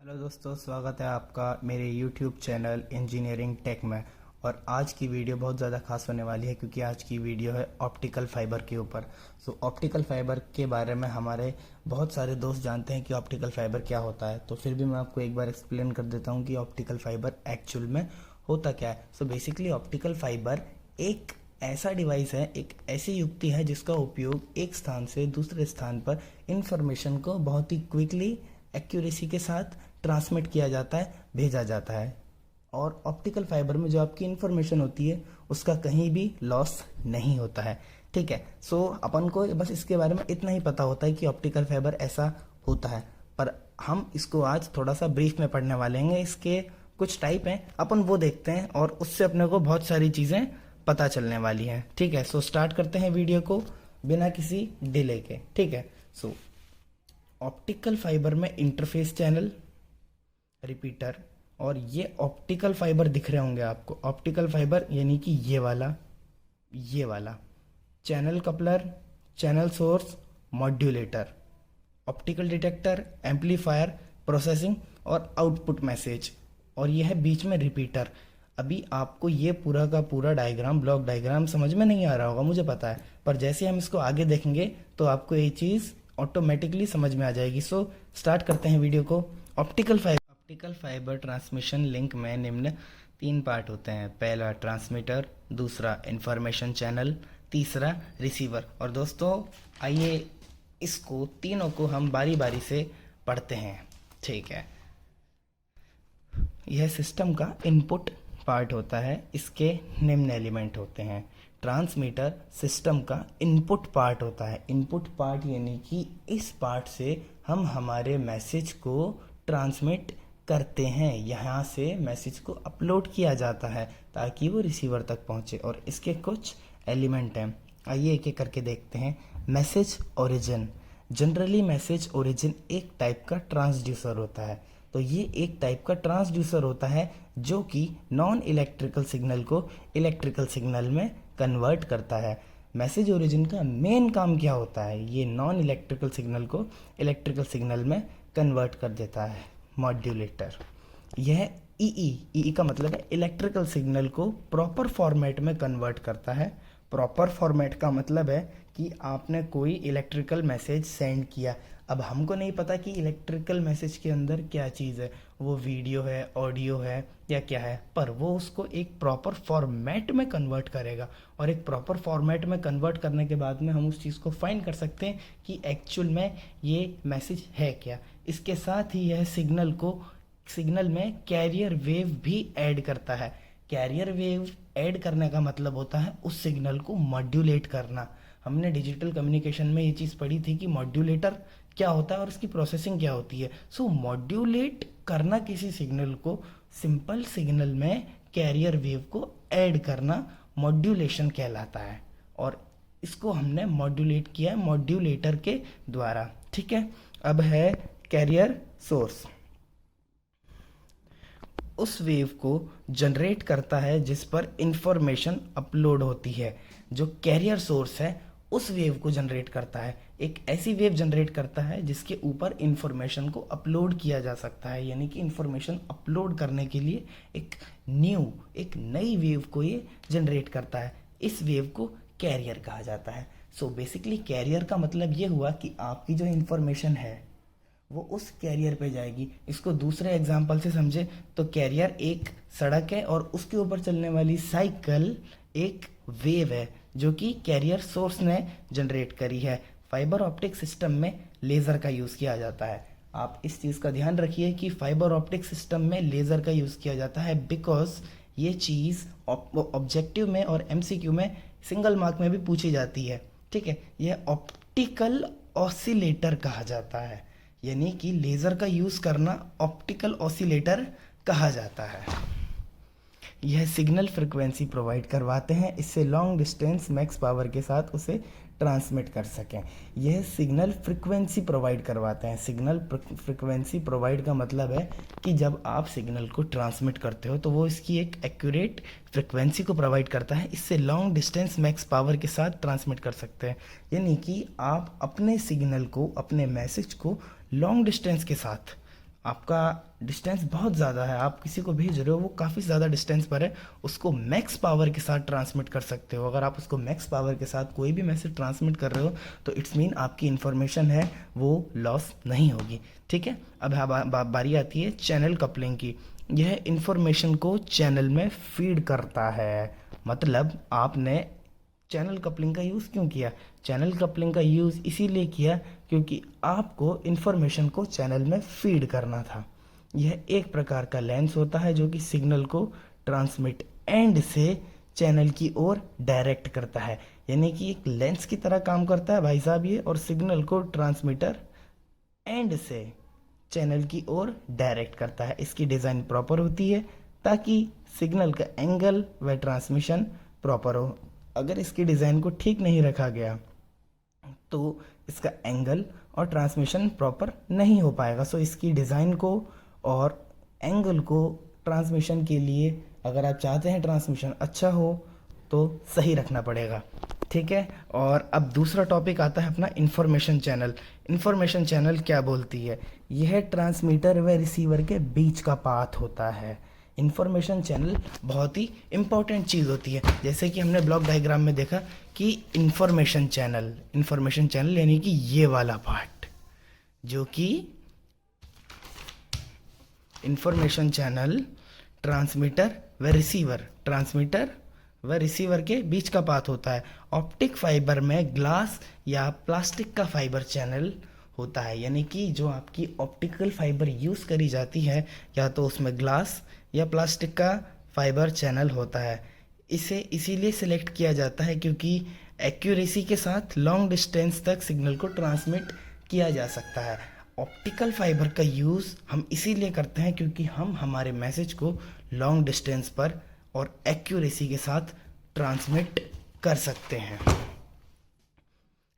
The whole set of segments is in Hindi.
हेलो दोस्तों, स्वागत है आपका मेरे YouTube चैनल इंजीनियरिंग टेक में। और आज की वीडियो बहुत ज़्यादा खास होने वाली है क्योंकि आज की वीडियो है ऑप्टिकल फाइबर के ऊपर। ऑप्टिकल फाइबर के बारे में हमारे बहुत सारे दोस्त जानते हैं कि ऑप्टिकल फाइबर क्या होता है, तो फिर भी मैं आपको एक बार एक्सप्लेन कर देता हूँ कि ऑप्टिकल फाइबर एक्चुअल में होता क्या है। बेसिकली ऑप्टिकल फाइबर एक ऐसा डिवाइस है, एक ऐसी युक्ति है जिसका उपयोग एक स्थान से दूसरे स्थान पर इंफॉर्मेशन को बहुत ही क्विकली एक्यूरेसी के साथ ट्रांसमिट किया जाता है, भेजा जाता है। और ऑप्टिकल फाइबर में जो आपकी इंफॉर्मेशन होती है उसका कहीं भी लॉस नहीं होता है। ठीक है, अपन को बस इसके बारे में इतना ही पता होता है कि ऑप्टिकल फाइबर ऐसा होता है, पर हम इसको आज थोड़ा सा ब्रीफ में पढ़ने वाले हैं। इसके कुछ टाइप हैं, अपन वो देखते हैं और उससे अपने को बहुत सारी चीज़ें पता चलने वाली हैं। ठीक है, स्टार्ट करते हैं वीडियो को बिना किसी डिले के। ठीक है, ऑप्टिकल फाइबर में इंटरफेस चैनल, रिपीटर, और ये ऑप्टिकल फाइबर दिख रहे होंगे आपको। ऑप्टिकल फाइबर यानी कि ये वाला channel coupler, channel source, modulator, optical detector, amplifier, processing और आउटपुट मैसेज, और ये है बीच में रिपीटर। अभी आपको ये पूरा का पूरा डायग्राम, ब्लॉक डायग्राम समझ में नहीं आ रहा होगा, मुझे पता है, पर जैसे हम इसको आगे देखेंगे तो आपको ये चीज़ ऑटोमेटिकली समझ में आ जाएगी। स्टार्ट करते हैं वीडियो को। ऑप्टिकल फाइबर ट्रांसमिशन लिंक में निम्न 3 पार्ट होते हैं। पहला ट्रांसमीटर, दूसरा इंफॉर्मेशन चैनल, तीसरा रिसीवर। और दोस्तों आइए इसको तीनों को हम बारी बारी से पढ़ते हैं। ठीक है, यह सिस्टम का इनपुट पार्ट होता है। इसके निम्न एलिमेंट होते हैं। ट्रांसमीटर सिस्टम का इनपुट पार्ट होता है। इनपुट पार्ट यानी कि इस पार्ट से हम हमारे मैसेज को ट्रांसमिट करते हैं। यहाँ से मैसेज को अपलोड किया जाता है ताकि वो रिसीवर तक पहुँचे। और इसके कुछ एलिमेंट हैं, आइए एक एक करके देखते हैं। Message origin. Generally message origin एक टाइप का ट्रांसड्यूसर होता है। तो ये एक टाइप का ट्रांसड्यूसर होता है जो कि नॉन इलेक्ट्रिकल सिग्नल को इलेक्ट्रिकल सिग्नल में कन्वर्ट करता है। मैसेज ओरिजिन का मेन काम क्या होता है? ये नॉन इलेक्ट्रिकल सिग्नल को इलेक्ट्रिकल सिग्नल में कन्वर्ट कर देता है। मॉड्यूलेटर, यह ई का मतलब है इलेक्ट्रिकल सिग्नल को प्रॉपर फॉर्मेट में कन्वर्ट करता है। प्रॉपर फॉर्मेट का मतलब है कि आपने कोई इलेक्ट्रिकल मैसेज सेंड किया। अब हमको नहीं पता कि इलेक्ट्रिकल मैसेज के अंदर क्या चीज़ है, वो वीडियो है, ऑडियो है या क्या है, पर वो उसको एक प्रॉपर फॉर्मेट में कन्वर्ट करेगा। और एक प्रॉपर फॉर्मेट में कन्वर्ट करने के बाद में हम उस चीज़ को फाइंड कर सकते हैं कि एक्चुअल में ये मैसेज है क्या। इसके साथ ही यह सिग्नल में कैरियर वेव भी ऐड करता है। कैरियर वेव ऐड करने का मतलब होता है उस सिग्नल को मॉड्यूलेट करना। हमने डिजिटल कम्युनिकेशन में ये चीज़ पढ़ी थी कि मॉड्यूलेटर क्या होता है और उसकी प्रोसेसिंग क्या होती है। मॉड्यूलेट करना किसी सिग्नल को, सिंपल सिग्नल में कैरियर वेव को ऐड करना मॉड्यूलेशन कहलाता है। और इसको हमने मॉड्यूलेट किया है मॉड्यूलेटर के द्वारा। ठीक है, अब है कैरियर सोर्स। उस वेव को जनरेट करता है जिस पर इंफॉर्मेशन अपलोड होती है। जो कैरियर सोर्स है उस वेव को जनरेट करता है, एक ऐसी वेव जनरेट करता है जिसके ऊपर इंफॉर्मेशन को अपलोड किया जा सकता है। यानी कि इंफॉर्मेशन अपलोड करने के लिए एक नई वेव को ये जनरेट करता है। इस वेव को कैरियर कहा जाता है। बेसिकली कैरियर का मतलब ये हुआ कि आपकी जो इंफॉर्मेशन है वो उस कैरियर पे जाएगी। इसको दूसरे एग्जाम्पल से समझे तो कैरियर एक सड़क है और उसके ऊपर चलने वाली साइकिल एक वेव है जो कि कैरियर सोर्स ने जनरेट करी है। फाइबर ऑप्टिक सिस्टम में लेज़र का यूज़ किया जाता है। आप इस चीज़ का ध्यान रखिए कि फाइबर ऑप्टिक सिस्टम में लेज़र का यूज़ किया जाता है बिकॉज ये चीज़ ऑब्जेक्टिव में और एमसीक्यू में सिंगल मार्क में भी पूछी जाती है। ठीक है, यह ऑप्टिकल ऑसिलेटर कहा जाता है। यानी कि लेज़र का यूज़ करना ऑप्टिकल ऑसिलेटर कहा जाता है। यह सिग्नल फ्रिक्वेंसी प्रोवाइड करवाते हैं, इससे लॉन्ग डिस्टेंस मैक्स पावर के साथ उसे ट्रांसमिट कर सकें। यह सिग्नल फ्रिक्वेंसी प्रोवाइड करवाते हैं। सिग्नल फ्रिक्वेंसी प्रोवाइड का मतलब है कि जब आप सिग्नल को ट्रांसमिट करते हो तो वो इसकी एक एक्यूरेट फ्रिक्वेंसी को प्रोवाइड करता है, इससे लॉन्ग डिस्टेंस मैक्स पावर के साथ ट्रांसमिट कर सकते हैं। यानी कि आप अपने सिग्नल को, अपने मैसेज को लॉन्ग डिस्टेंस के साथ आपका डिस्टेंस बहुत ज़्यादा है, आप किसी को भेज रहे हो वो काफ़ी ज़्यादा डिस्टेंस पर है, उसको मैक्स पावर के साथ ट्रांसमिट कर सकते हो। अगर आप उसको मैक्स पावर के साथ कोई भी मैसेज ट्रांसमिट कर रहे हो तो इट्स मीन आपकी इन्फॉर्मेशन है वो लॉस नहीं होगी। ठीक है, अब बारी आती है चैनल कपलिंग की। यह इन्फॉर्मेशन को चैनल में फीड करता है। मतलब आपने चैनल कपलिंग का यूज़ क्यों किया? चैनल कपलिंग का यूज़ इसीलिए किया क्योंकि आपको इन्फॉर्मेशन को चैनल में फीड करना था। यह एक प्रकार का लेंस होता है जो कि सिग्नल को ट्रांसमिट एंड से चैनल की ओर डायरेक्ट करता है, यानी कि एक लेंस की तरह काम करता है भाई साहब ये, और सिग्नल को ट्रांसमीटर एंड से चैनल की ओर डायरेक्ट करता है। इसकी डिज़ाइन प्रॉपर होती है ताकि सिग्नल का एंगल व ट्रांसमिशन प्रॉपर हो। अगर इसकी डिज़ाइन को ठीक नहीं रखा गया तो इसका एंगल और ट्रांसमिशन प्रॉपर नहीं हो पाएगा। सो इसकी डिज़ाइन को और एंगल को ट्रांसमिशन के लिए अगर आप चाहते हैं ट्रांसमिशन अच्छा हो तो सही रखना पड़ेगा। ठीक है, और अब दूसरा टॉपिक आता है अपना इंफॉर्मेशन चैनल। इंफॉर्मेशन चैनल क्या बोलती है? यह ट्रांसमीटर व रिसीवर के बीच का पाथ होता है। इंफॉर्मेशन चैनल बहुत ही इंपॉर्टेंट चीज़ होती है। जैसे कि हमने ब्लॉक डायग्राम में देखा कि इंफॉर्मेशन चैनल यानी कि ये वाला पार्ट, जो कि इंफॉर्मेशन चैनल ट्रांसमीटर व रिसीवर के बीच का पाथ होता है। ऑप्टिक फाइबर में ग्लास या प्लास्टिक का फाइबर चैनल होता है, यानी कि जो आपकी ऑप्टिकल फाइबर यूज़ करी जाती है या तो उसमें ग्लास या प्लास्टिक का फाइबर चैनल होता है। इसे इसीलिए सिलेक्ट किया जाता है क्योंकि एक्यूरेसी के साथ लॉन्ग डिस्टेंस तक सिग्नल को ट्रांसमिट किया जा सकता है। ऑप्टिकल फाइबर का यूज़ हम इसीलिए करते हैं क्योंकि हम हमारे मैसेज को लॉन्ग डिस्टेंस पर और एक्यूरेसी के साथ ट्रांसमिट कर सकते हैं।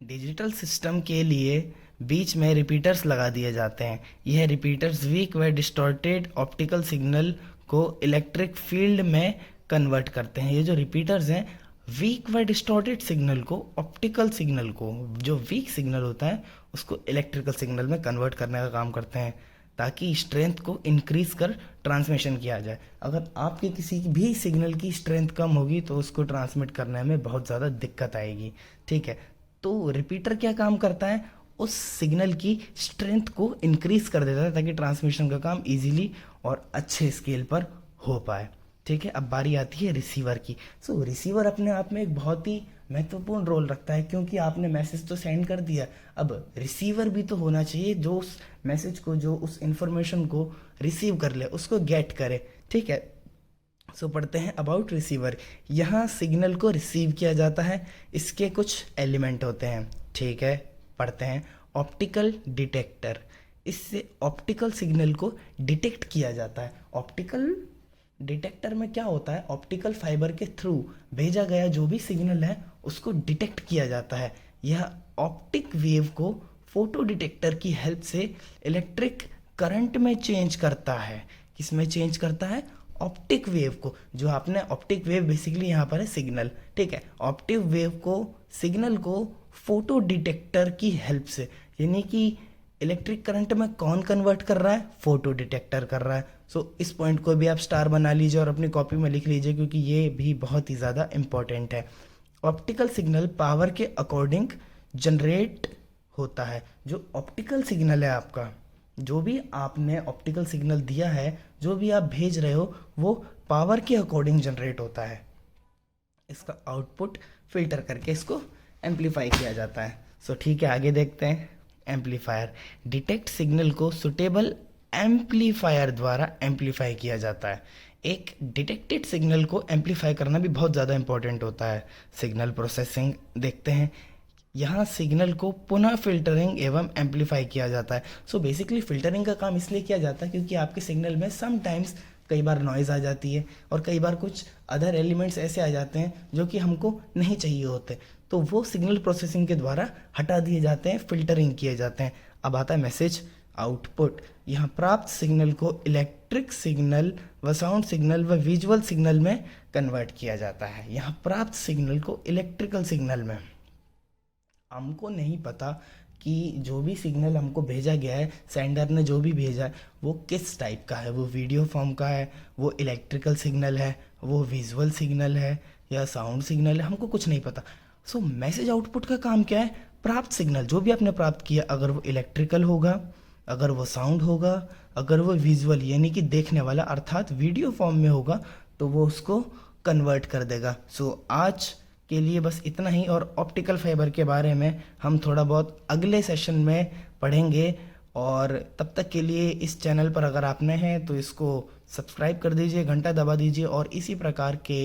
डिजिटल सिस्टम के लिए बीच में रिपीटर्स लगा दिए जाते हैं। यह रिपीटर्स वीक व डिस्टॉर्टेड ऑप्टिकल सिग्नल को इलेक्ट्रिक फील्ड में कन्वर्ट करते हैं। ये जो रिपीटर्स हैं वीक व डिस्टॉर्टेड सिग्नल को, ऑप्टिकल सिग्नल को, जो वीक सिग्नल होता है उसको इलेक्ट्रिकल सिग्नल में कन्वर्ट करने का काम करते हैं ताकि स्ट्रेंथ को इंक्रीज कर ट्रांसमिशन किया जाए। अगर आपके किसी भी सिग्नल की स्ट्रेंथ कम होगी तो उसको ट्रांसमिट करने में बहुत ज़्यादा दिक्कत आएगी। ठीक है, तो रिपीटर क्या काम करता है? उस सिग्नल की स्ट्रेंथ को इंक्रीज कर देता है ताकि ट्रांसमिशन का काम इजीली और अच्छे स्केल पर हो पाए। ठीक है, अब बारी आती है रिसीवर की। सो रिसीवर अपने आप में एक बहुत ही महत्वपूर्ण रोल रखता है क्योंकि आपने मैसेज तो सेंड कर दिया, अब रिसीवर भी तो होना चाहिए जो उस मैसेज को, जो उस इंफॉर्मेशन को रिसीव कर ले, उसको गेट करे। ठीक है, सो पढ़ते हैं अबाउट रिसीवर। यहाँ सिग्नल को रिसीव किया जाता है, इसके कुछ एलिमेंट होते हैं। ठीक है, पढ़ते हैं ऑप्टिकल डिटेक्टर। इससे ऑप्टिकल सिग्नल को डिटेक्ट किया जाता है। ऑप्टिकल डिटेक्टर में क्या होता है? ऑप्टिकल फाइबर के थ्रू भेजा गया जो भी सिग्नल है उसको डिटेक्ट किया जाता है। यह ऑप्टिक वेव को फोटो डिटेक्टर की हेल्प से इलेक्ट्रिक करंट में चेंज करता है। किस में चेंज करता है? ऑप्टिक वेव को। जो आपने ऑप्टिक वेव बेसिकली यहाँ पर है सिग्नल। ठीक है, ऑप्टिक वेव को, सिग्नल को फोटो डिटेक्टर की हेल्प से, यानी कि इलेक्ट्रिक करंट में कौन कन्वर्ट कर रहा है? फोटो डिटेक्टर कर रहा है। सो इस पॉइंट को भी आप स्टार बना लीजिए और अपनी कॉपी में लिख लीजिए क्योंकि ये भी बहुत ही ज़्यादा इंपॉर्टेंट है। ऑप्टिकल सिग्नल पावर के अकॉर्डिंग जनरेट होता है। जो ऑप्टिकल सिग्नल है आपका, जो भी आपने ऑप्टिकल सिग्नल दिया है, जो भी आप भेज रहे हो, वो पावर के अकॉर्डिंग जनरेट होता है। इसका आउटपुट फिल्टर करके इसको एम्पलीफाई किया जाता है। सो ठीक है, आगे देखते हैं। एम्पलीफायर डिटेक्ट सिग्नल को सुटेबल एम्पलीफायर द्वारा एम्पलीफाई किया जाता है। एक डिटेक्टेड सिग्नल को एम्पलीफाई करना भी बहुत ज़्यादा इंपॉर्टेंट होता है। सिग्नल प्रोसेसिंग देखते हैं। यहाँ सिग्नल को पुनः फिल्टरिंग एवं एम्पलीफाई किया जाता है। सो बेसिकली फिल्टरिंग का काम इसलिए किया जाता है क्योंकि आपके सिग्नल में समटाइम्स कई बार नॉइज़ आ जाती है और कई बार कुछ अदर एलिमेंट्स ऐसे आ जाते हैं जो कि हमको नहीं चाहिए होते, तो वो सिग्नल प्रोसेसिंग के द्वारा हटा दिए जाते हैं, फिल्टरिंग किए जाते हैं। अब आता है मैसेज आउटपुट। यहाँ प्राप्त सिग्नल को इलेक्ट्रिक सिग्नल व साउंड सिग्नल व विजुअल सिग्नल में कन्वर्ट किया जाता है। यहाँ प्राप्त सिग्नल को इलेक्ट्रिकल सिग्नल में, हमको नहीं पता कि जो भी सिग्नल हमको भेजा गया है, सेंडर ने जो भी भेजा है, वो किस टाइप का है, वो वीडियो फॉर्म का है, वो इलेक्ट्रिकल सिग्नल है, वो विजुअल सिग्नल है या साउंड सिग्नल है, हमको कुछ नहीं पता। सो मैसेज आउटपुट का काम क्या है? प्राप्त सिग्नल जो भी आपने प्राप्त किया, अगर वो इलेक्ट्रिकल होगा, अगर वो साउंड होगा, अगर वो विजुअल यानी कि देखने वाला अर्थात वीडियो फॉर्म में होगा, तो वो उसको कन्वर्ट कर देगा। सो आज के लिए बस इतना ही, और ऑप्टिकल फाइबर के बारे में हम थोड़ा बहुत अगले सेशन में पढ़ेंगे। और तब तक के लिए इस चैनल पर अगर आप नए हैं तो इसको सब्सक्राइब कर दीजिए, घंटा दबा दीजिए, और इसी प्रकार के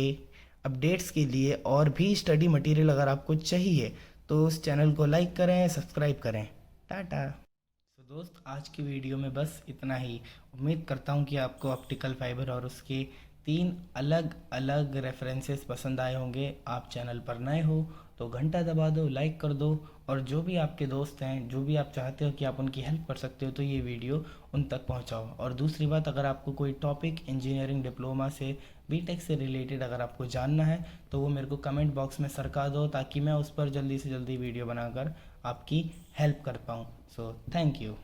अपडेट्स के लिए और भी स्टडी मटेरियल अगर आपको चाहिए तो उस चैनल को लाइक करें, सब्सक्राइब करें। टाटा। तो दोस्त, आज की वीडियो में बस इतना ही। उम्मीद करता हूँ कि आपको ऑप्टिकल फाइबर और उसके 3 अलग अलग रेफरेंसेस पसंद आए होंगे। आप चैनल पर नए हो तो घंटा दबा दो, लाइक कर दो, और जो भी आपके दोस्त हैं, जो भी आप चाहते हो कि आप उनकी हेल्प कर सकते हो, तो ये वीडियो उन तक पहुंचाओ। और दूसरी बात, अगर आपको कोई टॉपिक इंजीनियरिंग डिप्लोमा से, बीटेक से रिलेटेड अगर आपको जानना है तो वो मेरे को कमेंट बॉक्स में सरका दो, ताकि मैं उस पर जल्दी से जल्दी वीडियो बनाकर आपकी हेल्प कर पाऊँ। So thank you.